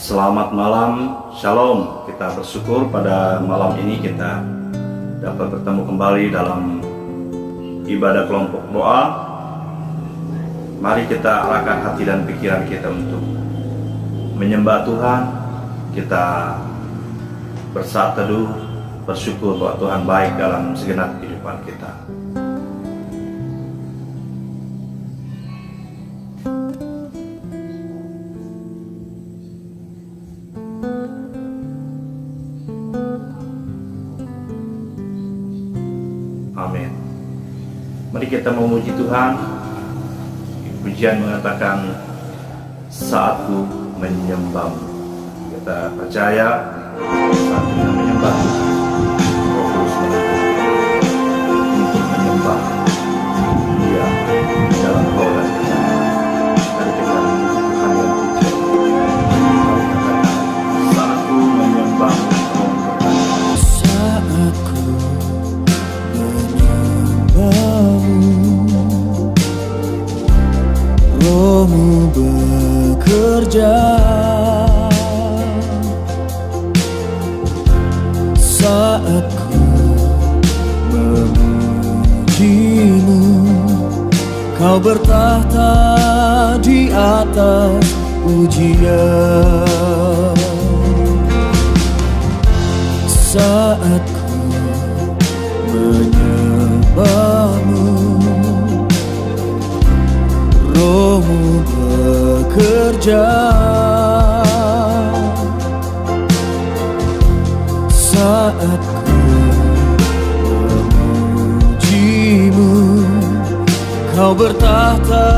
Selamat malam, Shalom. Kita bersyukur pada malam ini kita dapat bertemu kembali dalam ibadah kelompok doa. Mari kita arahkan hati dan pikiran kita untuk menyembah Tuhan. Kita bersaat teduh, bersyukur bahwa Tuhan baik dalam segenap kehidupan kita. Amin. Mari kita memuji Tuhan. Pujian mengatakan, saatku menyembah-Mu. Kita percaya saat kita menyembah, Roh Kudus menuntun untuk menyembah Dia dalam roh dan kebenaran. Mari kita memuji Tuhan yang pujian. Saatku menyembah-Mu. Saatku Roh-Mu bekerja, saatku memuji-Mu. Kau bertahta di atas pujian. Saatku menyembah-Mu, Roh-Mu bekerja. Saatku memuji-Mu, Kau bertahta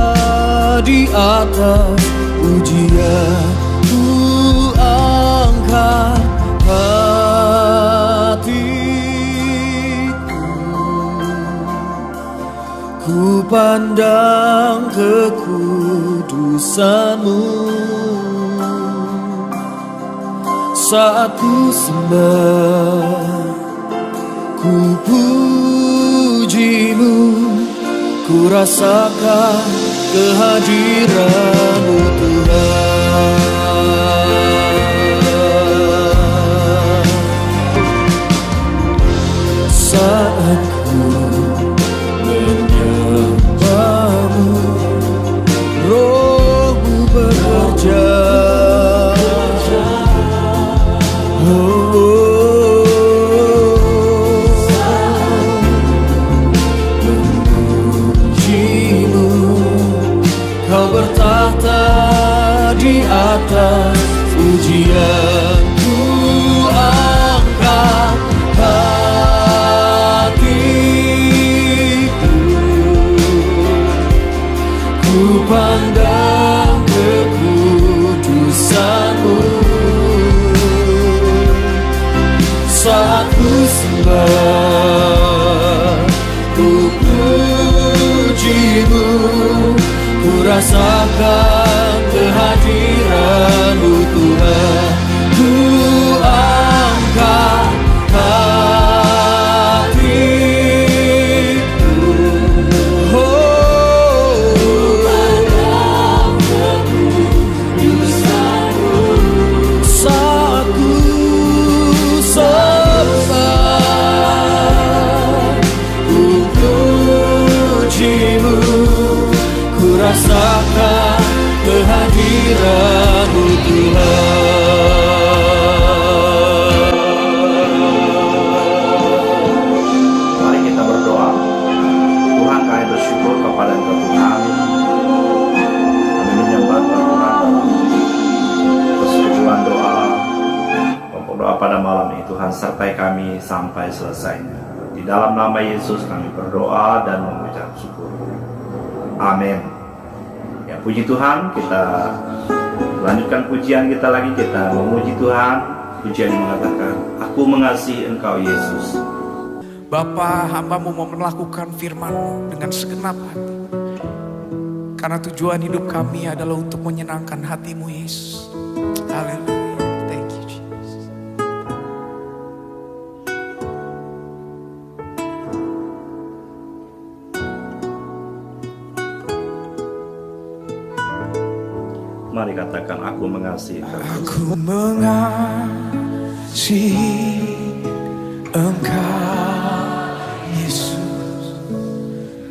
di atas pujian. Ku angkat hatiku, ku pandang kekudusan-Mu. Saat ku sembah, ku puji-Mu, ku rasakan kehadiran-Mu Tuhan. Saat ku menyembah-Mu, Roh-Mu bekerja. Memuji-Mu, Kau bertahta di atas pujian. Ku angkat hatiku, ku pandang kekudusan-Mu. Saat ku sembah, ku puji-Mu, ku rasakan kehadiran-Mu Tuhan. Ku angkat hatiku, pandang kekudusan-Mu. Saat ku sembah, ku puji-Mu, ku rasakan kehadiran-Mu Tuhan. Mari kita berdoa. Tuhan, kami bersyukur kepada Engkau Tuhan. Kami menyembah Tuhan dalam persekutuan doa, pokok doa pada malam ini. Tuhan, sertai kami sampai selesainya. Di dalam nama Yesus kami berdoa dan mengucap syukur. Amin. Ya, puji Tuhan, kita lanjutkan pujian kita lagi. Kita memuji Tuhan. Pujian yang mengatakan, aku mengasihi Engkau Yesus. Bapa, hamba-Mu mau melakukan firman-Mu dengan segenap hati. Karena tujuan hidup kami adalah untuk menyenangkan hati-Mu Yesus. Haleluya. Thank you Jesus. Mari katakan, aku mengasihi Engkau. Aku mengasihi Engkau Yesus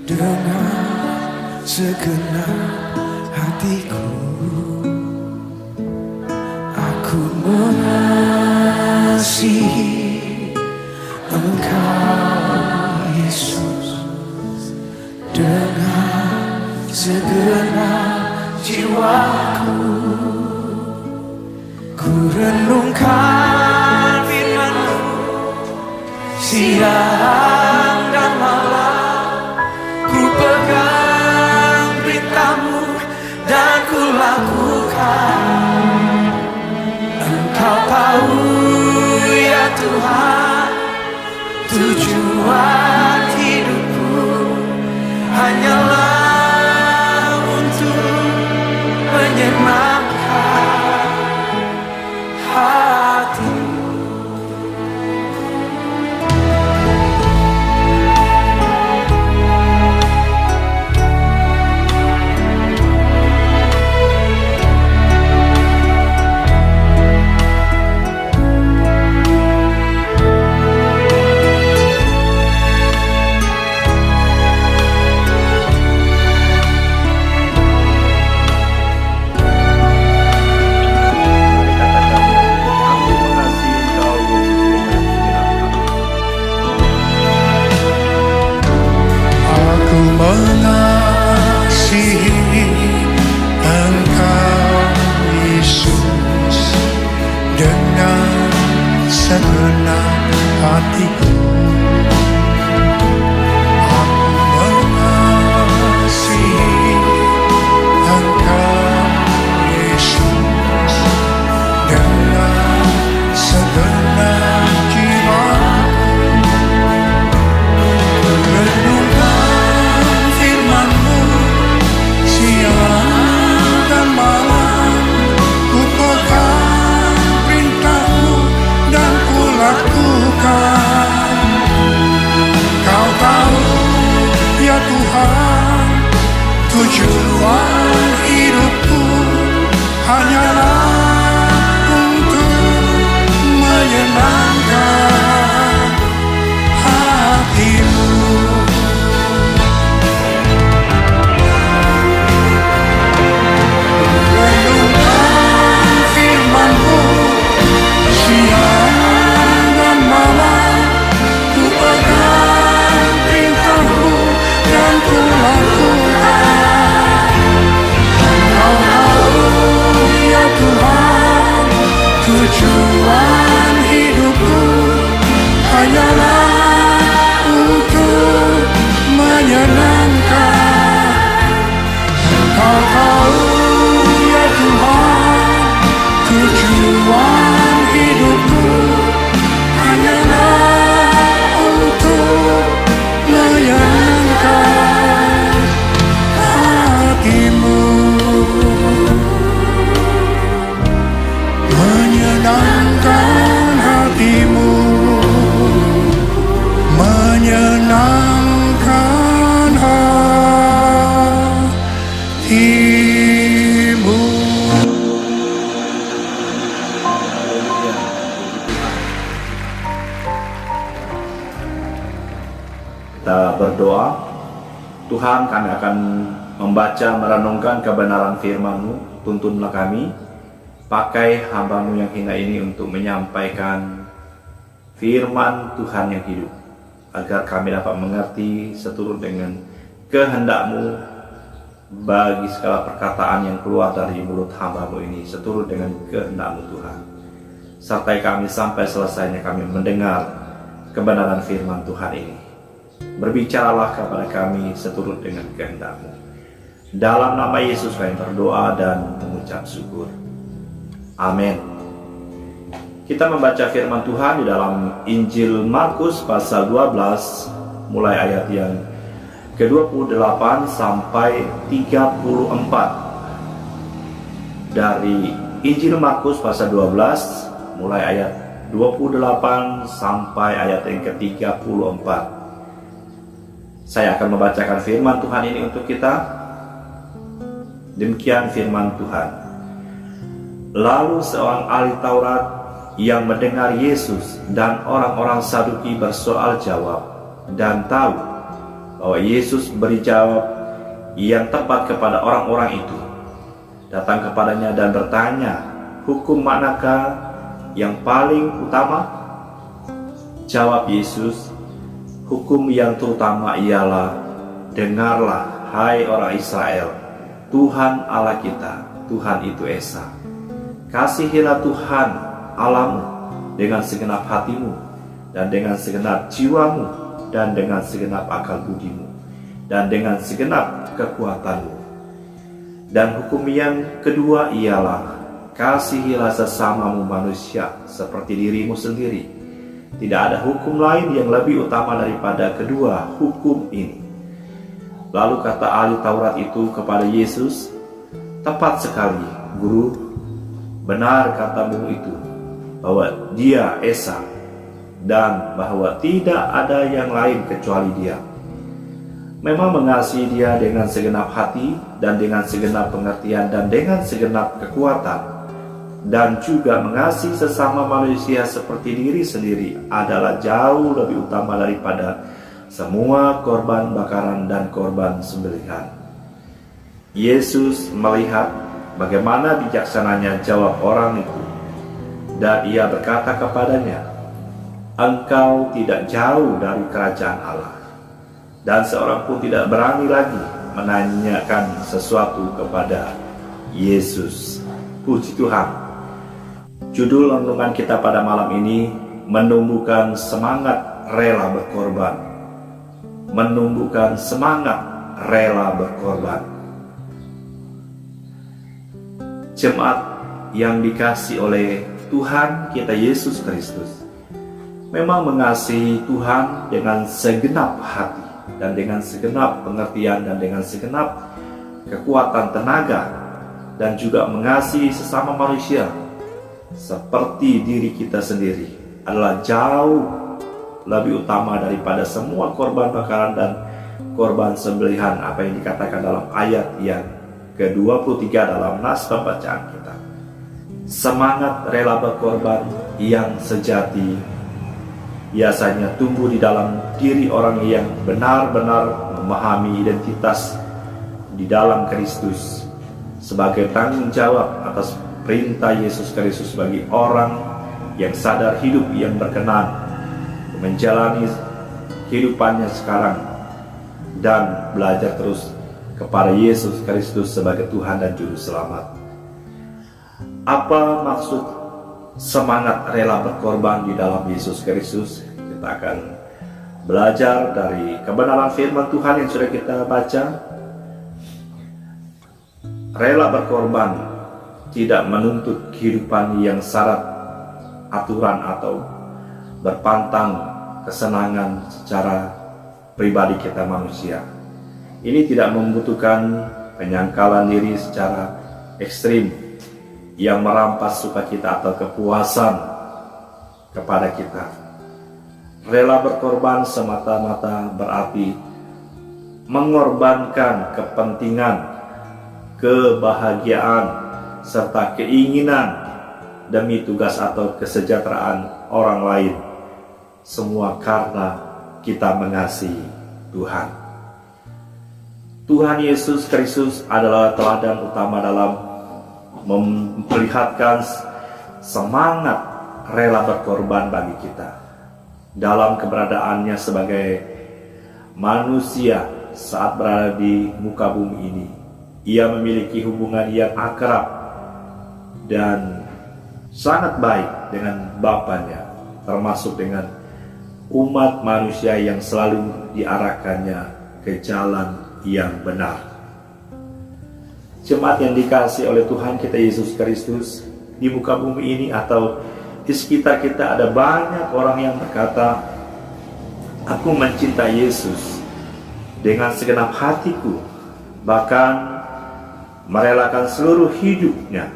dengan segenap hatiku. Aku mengasihi Engkau Yesus dengan segenap jiwaku. Ku renungkan firman-Mu siang dan malam, ku pegang perintah-Mu dan ku lakukan. Engkau tahu ya Tuhan, tujuan hidupku hanyalah untuk menyenangkan hati. Segenap hatiku, aku mengasihi Engkau Yesus dengan segenap jiwaku. Renungkan firman-Mu siang dan malam, ku pegang perintah-Mu dan ku lakukan. Kau tahu ya Tuhan, tujuan hidupku hanyalah untuk menyenangkan hati-Mu. Renungkan firman-Mu siang dan malam, ku pegang perintah-Mu dan ku lakukan. Kau tahu ya Tuhan, tujuan hidupku hanyalah untuk menyenangkan. Kau tahu ya Tuhan, tujuan hidupku hanyalah untuk menyenangkan hati-Mu. Menyenangkan hati-Mu, menyenangkan hati-Mu. Kita berdoa. Tuhan, kami akan membaca merenungkan kebenaran firman-Mu. Tuntunlah kami, pakai hamba-Mu yang hina ini untuk menyampaikan firman Tuhan yang hidup, agar kami dapat mengerti seturut dengan kehendak-Mu bagi segala perkataan yang keluar dari mulut hamba-Mu ini, seturut dengan kehendak-Mu Tuhan. Sertai kami sampai selesainya kami mendengar kebenaran firman Tuhan ini. Berbicaralah kepada kami seturut dengan kehendak-Mu. Dalam nama Yesus kami berdoa dan mengucap syukur. Amin. Kita membaca firman Tuhan di dalam Injil Markus pasal 12 mulai ayat yang ke-28 sampai 34. Dari Injil Markus pasal 12 mulai ayat 28 sampai ayat yang ke-34. Saya akan membacakan firman Tuhan ini untuk kita. Demikian firman Tuhan. Lalu seorang ahli Taurat yang mendengar Yesus dan orang-orang Saduki bersoal jawab dan tahu bahwa Yesus beri jawab yang tepat kepada orang-orang itu, datang kepadanya dan bertanya, "Hukum manakah yang paling utama?" Jawab Yesus, "Hukum yang terutama ialah, dengarlah hai orang Israel, Tuhan Allah kita, Tuhan itu Esa. Kasihilah Tuhan Allahmu dengan segenap hatimu, dan dengan segenap jiwamu, dan dengan segenap akal budimu, dan dengan segenap kekuatanmu. Dan hukum yang kedua ialah, kasihilah sesamamu manusia seperti dirimu sendiri. Tidak ada hukum lain yang lebih utama daripada kedua hukum ini." Lalu kata ahli Taurat itu kepada Yesus, "Tepat sekali, Guru. Benar katamu itu, bahwa Dia Esa, dan bahwa tidak ada yang lain kecuali Dia. Memang mengasihi Dia dengan segenap hati, dan dengan segenap pengertian, dan dengan segenap kekuatan, dan juga mengasihi sesama manusia seperti diri sendiri adalah jauh lebih utama daripada semua korban bakaran dan korban sembelihan." Yesus melihat bagaimana bijaksananya jawab orang itu, dan Ia berkata kepadanya, "Engkau tidak jauh dari kerajaan Allah." Dan seorang pun tidak berani lagi menanyakan sesuatu kepada Yesus. Puji Tuhan. Judul renungan kita pada malam ini, menumbuhkan semangat rela berkorban. Menumbuhkan semangat rela berkorban. Jemaat yang dikasihi oleh Tuhan kita Yesus Kristus, memang mengasihi Tuhan dengan segenap hati, dan dengan segenap pengertian, dan dengan segenap kekuatan tenaga, dan juga mengasihi sesama manusia seperti diri kita sendiri adalah jauh lebih utama daripada semua korban bakaran dan korban sembelihan, apa yang dikatakan dalam ayat yang ke-23 dalam nas pembacaan kita. Semangat rela berkorban yang sejati biasanya tumbuh di dalam diri orang yang benar-benar memahami identitas di dalam Kristus sebagai tanggung jawab atas perintah Yesus Kristus bagi orang yang sadar hidup yang berkenan, menjalani kehidupannya sekarang, dan belajar terus kepada Yesus Kristus sebagai Tuhan dan Juru Selamat. Apa maksud semangat rela berkorban di dalam Yesus Kristus? Kita akan belajar dari kebenaran firman Tuhan yang sudah kita baca. Rela berkorban tidak menuntut kehidupan yang syarat aturan atau berpantang kesenangan secara pribadi kita manusia. Ini tidak membutuhkan penyangkalan diri secara ekstrim yang merampas sukacita atau kepuasan kepada kita. Rela berkorban semata-mata berarti mengorbankan kepentingan, kebahagiaan, serta keinginan demi tugas atau kesejahteraan orang lain. Semua karena kita mengasihi Tuhan. Tuhan Yesus Kristus adalah teladan utama dalam memperlihatkan semangat rela berkorban bagi kita. Dalam keberadaannya sebagai manusia saat berada di muka bumi ini, Ia memiliki hubungan yang akrab dan sangat baik dengan Bapanya, termasuk dengan umat manusia yang selalu diarahkannya ke jalan yang benar. Jemaat yang dikasihi oleh Tuhan kita Yesus Kristus, di muka bumi ini atau di sekitar kita ada banyak orang yang berkata, "Aku mencintai Yesus dengan segenap hatiku, bahkan merelakan seluruh hidupnya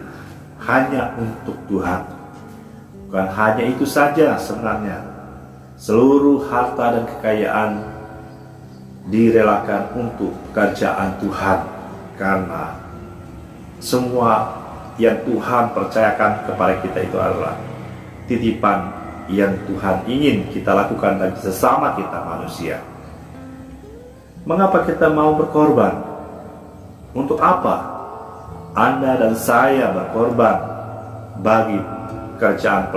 hanya untuk Tuhan." Bukan hanya itu saja sebenarnya, seluruh harta dan kekayaan direlakan untuk pekerjaan Tuhan, karena semua yang Tuhan percayakan kepada kita itu adalah titipan yang Tuhan ingin kita lakukan bagi sesama kita manusia. Mengapa kita mau berkorban? Untuk apa Anda dan saya berkorban bagi pekerjaan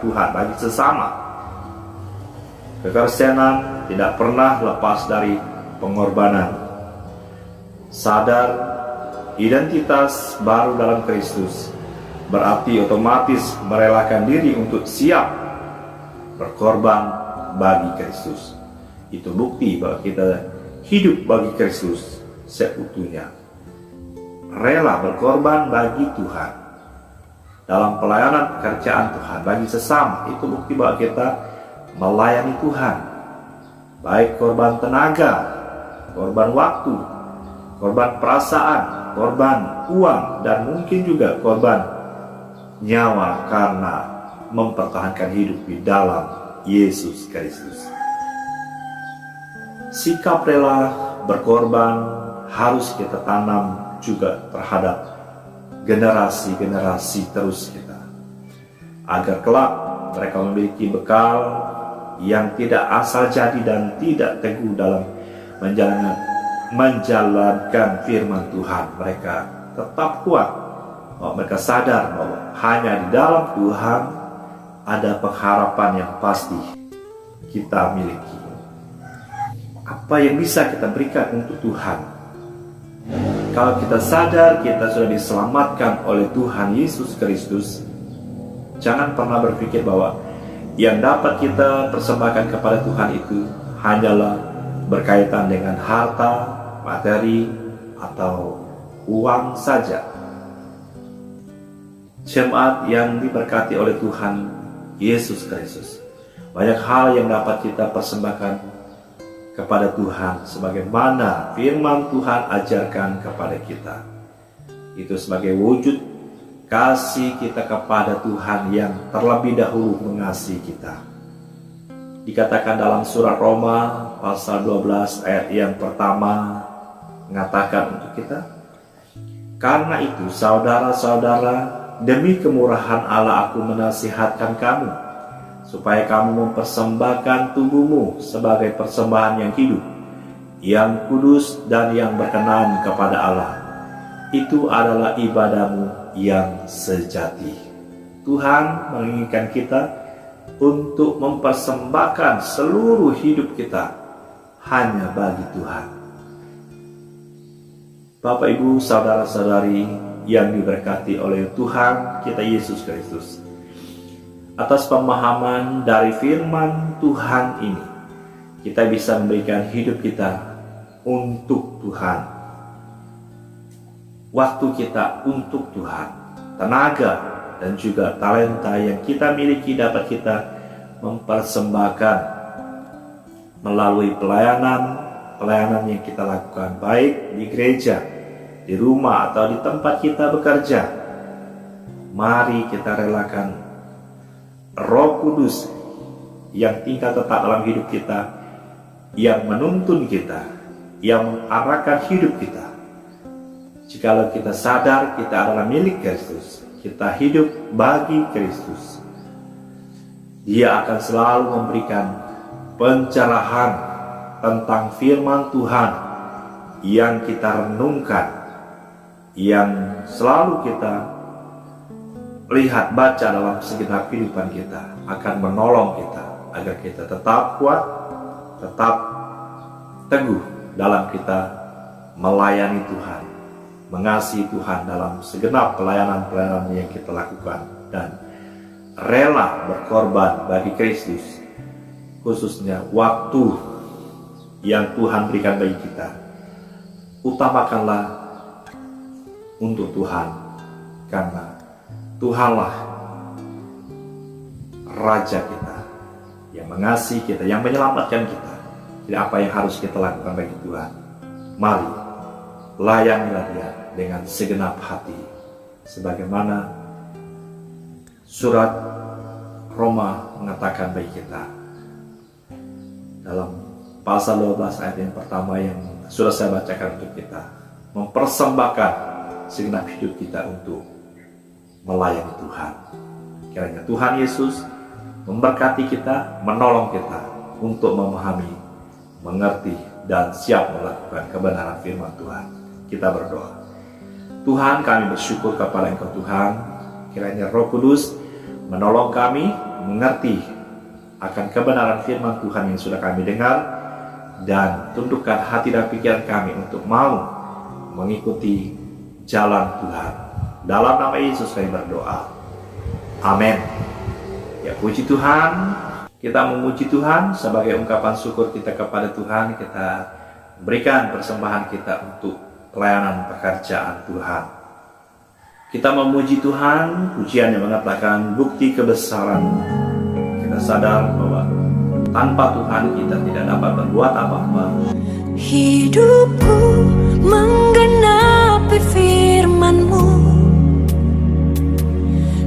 Tuhan, bagi sesama? Kekristenan tidak pernah lepas dari pengorbanan. Sadar identitas baru dalam Kristus berarti otomatis merelakan diri untuk siap berkorban bagi Kristus. Itu bukti bahwa kita hidup bagi Kristus seutuhnya, rela berkorban bagi Tuhan dalam pelayanan pekerjaan Tuhan bagi sesama. Itu bukti bahwa kita melayani Tuhan, baik korban tenaga, korban waktu, korban perasaan, korban uang, dan mungkin juga korban nyawa karena mempertahankan hidup di dalam Yesus Kristus. Sikap rela berkorban harus kita tanam juga terhadap generasi-generasi terus kita, agar kelak mereka memiliki bekal yang tidak asal jadi dan tidak teguh dalam menjalankan firman Tuhan. Mereka tetap kuat, mereka sadar bahwa hanya di dalam Tuhan ada pengharapan yang pasti kita miliki. Apa yang bisa kita berikan untuk Tuhan? Kalau kita sadar kita sudah diselamatkan oleh Tuhan Yesus Kristus, jangan pernah berpikir bahwa yang dapat kita persembahkan kepada Tuhan itu hanyalah berkaitan dengan harta, materi, atau uang saja. Jemaat yang diberkati oleh Tuhan Yesus Kristus, banyak hal yang dapat kita persembahkan kepada Tuhan sebagaimana firman Tuhan ajarkan kepada kita. Itu sebagai wujud kasih kita kepada Tuhan yang terlebih dahulu mengasihi kita. Dikatakan dalam surat Roma pasal 12 ayat yang pertama mengatakan untuk kita, karena itu saudara-saudara, demi kemurahan Allah aku menasihatkan kamu, supaya kamu mempersembahkan tubuhmu sebagai persembahan yang hidup, yang kudus dan yang berkenan kepada Allah. Itu adalah ibadahmu yang sejati. Tuhan menginginkan kita untuk mempersembahkan seluruh hidup kita hanya bagi Tuhan. Bapak, Ibu, saudara-saudari yang diberkati oleh Tuhan kita Yesus Kristus, atas pemahaman dari firman Tuhan ini, kita bisa memberikan hidup kita untuk Tuhan, waktu kita untuk Tuhan, tenaga dan juga talenta yang kita miliki dapat kita mempersembahkan melalui pelayanan yang kita lakukan, baik di gereja, di rumah, atau di tempat kita bekerja. Mari kita relakan Roh Kudus yang tinggal tetap dalam hidup kita, yang menuntun kita, yang mengarahkan hidup kita. Jikalau kita sadar kita adalah milik Kristus, kita hidup bagi Kristus, Dia akan selalu memberikan pencerahan tentang firman Tuhan yang kita renungkan, yang selalu kita lihat, baca dalam segenap kehidupan kita, akan menolong kita agar kita tetap kuat, tetap teguh dalam kita melayani Tuhan, mengasihi Tuhan dalam segenap pelayanan yang kita lakukan, dan rela berkorban bagi Kristus, khususnya waktu yang Tuhan berikan bagi kita. Utamakanlah untuk Tuhan, karena Tuhanlah Raja kita, yang mengasihi kita, yang menyelamatkan kita. Jadi apa yang harus kita lakukan bagi Tuhan? Mari layanilah Dia dengan segenap hati, sebagaimana surat Roma mengatakan bagi kita dalam pasal 12 ayat yang pertama yang sudah saya bacakan untuk kita, mempersembahkan segenap hidup kita untuk melayani Tuhan. Kiranya Tuhan Yesus memberkati kita, menolong kita untuk memahami, mengerti, dan siap melakukan kebenaran firman Tuhan. Kita berdoa. Tuhan, kami bersyukur kepada Engkau Tuhan. Kiranya Roh Kudus menolong kami mengerti akan kebenaran firman Tuhan yang sudah kami dengar, dan tundukkan hati dan pikiran kami untuk mau mengikuti jalan Tuhan. Dalam nama Yesus kami berdoa. Amin. Ya, puji Tuhan. Kita memuji Tuhan sebagai ungkapan syukur kita kepada Tuhan. Kita berikan persembahan kita untuk pelayanan pekerjaan Tuhan. Kita memuji Tuhan, pujian yang mengatakan bukti kebesaran. Kita sadar bahwa tanpa Tuhan kita tidak dapat berbuat apa-apa. Hidupku menggenapi firman-Mu,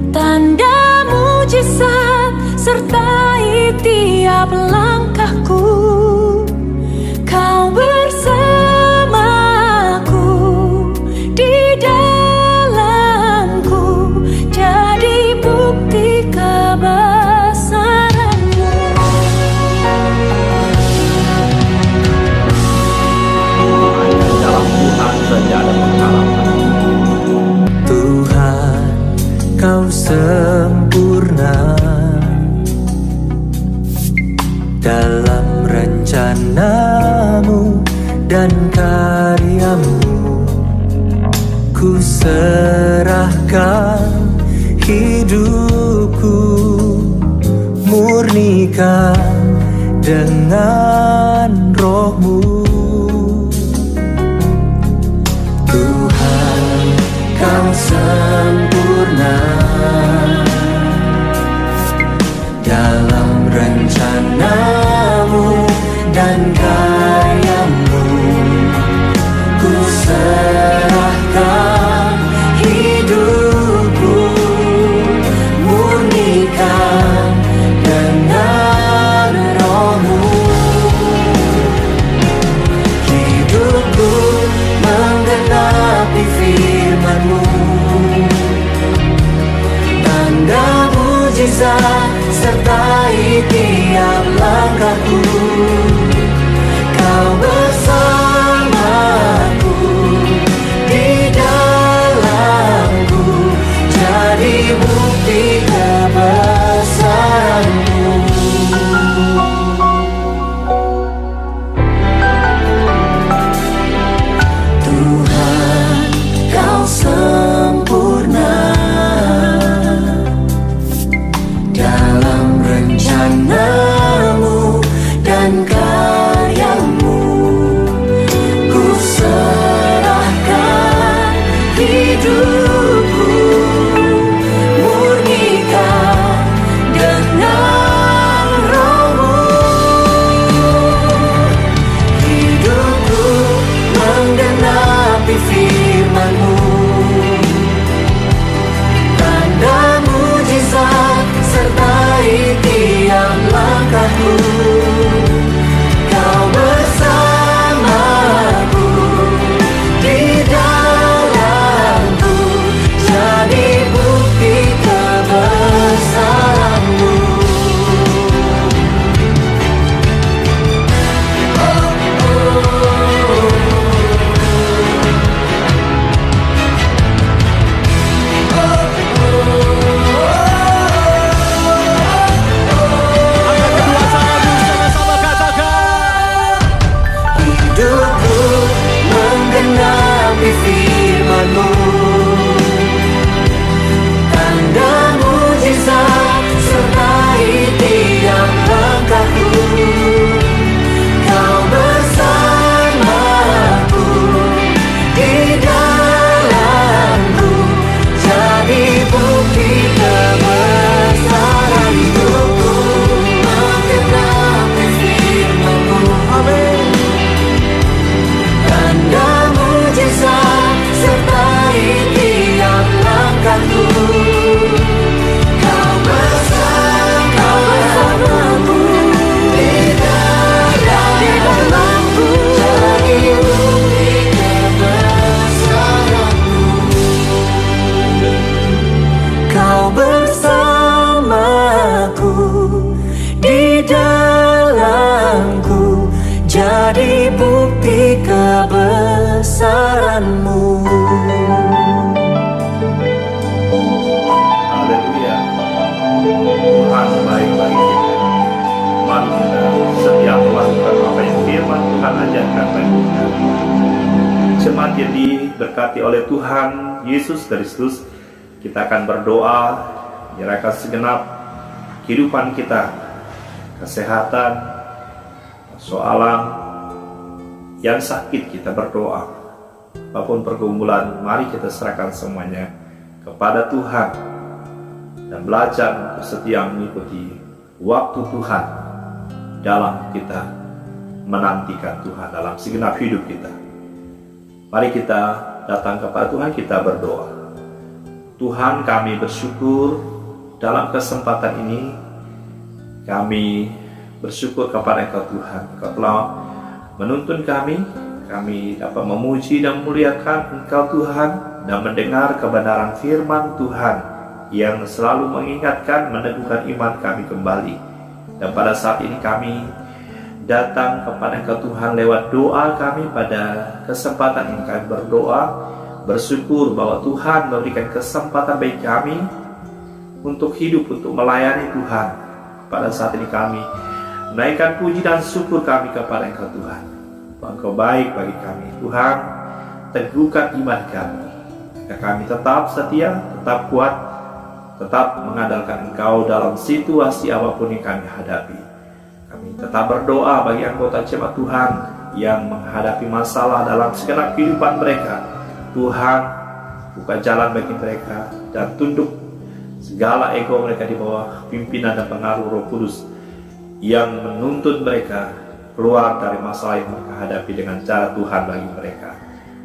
tanda mujizat sertai tiap langkahku. Kau bersamaku di dalamku, jadi bukti kebesaran-Mu. Hanya dalam Tuhan saja ada pengharapan. Tuhan, Kau sempurna dalam rencana-Mu dan karya-Mu. Ku serahkan hidupku, murnikan dengan Roh-Mu. Tuhan, Kau sempurna dalam rencana-Mu dan karya-Mu. Ku serahkan hidupku, murnikan dengan Roh-Mu. Hidupku menggenapi firman-Mu, tanda mujizat sertai tiap langkahku. Kau bersamaku di dalamku, jadi bukti kebesaran-Mu. Tuhan, Kau sempurna dalam rencana-Mu dan Tuhan ajarkan bagi kami. Jemaat yang diberkati oleh Tuhan Yesus Kristus, kita akan berdoa menyerahkan segenap kehidupan kita, kesehatan, persoalan yang sakit, kita berdoa. Apapun pergumulan, mari kita serahkan semuanya kepada Tuhan dan belajar untuk setia mengikuti waktu Tuhan dalam kita menantikan Tuhan dalam segenap hidup kita. Mari kita datang kepada Tuhan, kita berdoa. Tuhan, kami bersyukur dalam kesempatan ini. Kami bersyukur kepada Engkau Tuhan. Engkau telah menuntun kami dapat memuji dan memuliakan Engkau Tuhan dan mendengar kebenaran firman Tuhan yang selalu mengingatkan, meneguhkan iman kami kembali. Dan pada saat ini kami datang kepada Engkau Tuhan lewat doa kami pada kesempatan ini. Kami berdoa, bersyukur bahwa Tuhan memberikan kesempatan bagi kami untuk hidup, untuk melayani Tuhan. Pada saat ini kami menaikkan puji dan syukur kami kepada Engkau Tuhan. Engkau baik bagi kami. Tuhan, teguhkan iman kami, agar kami tetap setia, tetap kuat, tetap mengandalkan Engkau dalam situasi apapun yang kami hadapi. Kami tetap berdoa bagi anggota jemaat Tuhan yang menghadapi masalah dalam segenap kehidupan mereka. Tuhan, buka jalan bagi mereka dan tunduk segala ego mereka di bawah pimpinan dan pengaruh Roh Kudus yang menuntun mereka keluar dari masalah yang mereka hadapi dengan cara Tuhan bagi mereka.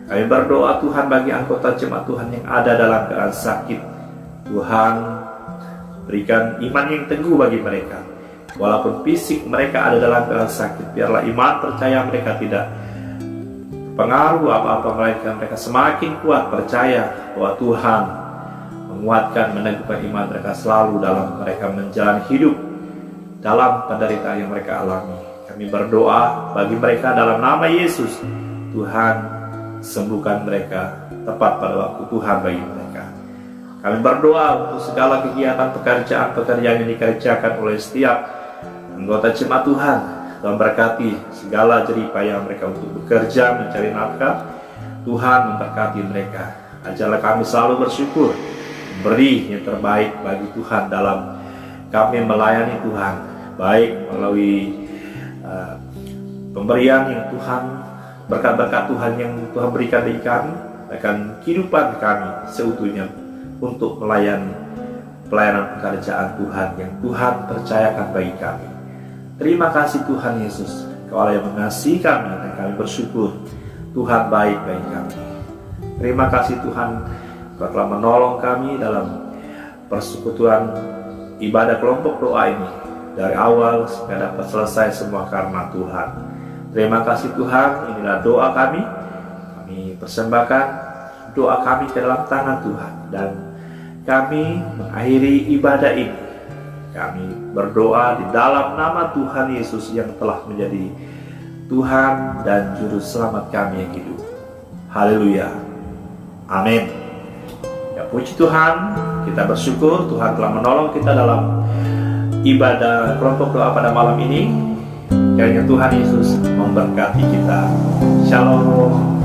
Kami berdoa Tuhan bagi anggota jemaat Tuhan yang ada dalam keadaan sakit. Tuhan, berikan iman yang teguh bagi mereka. Walaupun fisik mereka ada dalam keadaan sakit, biarlah iman percaya mereka tidak pengaruh apa-apa, mereka semakin kuat percaya bahwa Tuhan menguatkan, meneguhkan iman mereka selalu dalam mereka menjalani hidup dalam penderitaan yang mereka alami. Kami berdoa bagi mereka dalam nama Yesus. Tuhan, sembuhkan mereka tepat pada waktu Tuhan bagi mereka. Kami berdoa untuk segala kegiatan pekerjaan yang dikerjakan oleh setiap anggota jemaat Tuhan. Tuhan berkati segala jeripaya mereka untuk bekerja, mencari nafkah. Tuhan memberkati mereka. Ajarlah kami selalu bersyukur, beri yang terbaik bagi Tuhan dalam kami melayani Tuhan, baik melalui pemberian yang Tuhan, berkat-berkat Tuhan yang Tuhan berikan bagi kami, akan kehidupan kami seutuhnya untuk melayani pelayanan pekerjaan Tuhan yang Tuhan percayakan bagi kami. Terima kasih Tuhan Yesus, Kau Allah yang mengasihi kami, dan kami bersyukur Tuhan baik bagi kami. Terima kasih Tuhan, Kau telah menolong kami dalam persekutuan ibadah kelompok doa ini dari awal sampai dapat selesai semua karena Tuhan. Terima kasih Tuhan, inilah doa kami. Kami persembahkan doa kami ke dalam tangan Tuhan, dan kami mengakhiri ibadah ini. Kami berdoa di dalam nama Tuhan Yesus yang telah menjadi Tuhan dan Juru Selamat kami yang hidup. Haleluya. Amin. Ya, puji Tuhan, kita bersyukur Tuhan telah menolong kita dalam ibadah kelompok doa pada malam ini. Kiranya Tuhan Yesus memberkati kita. Shalom.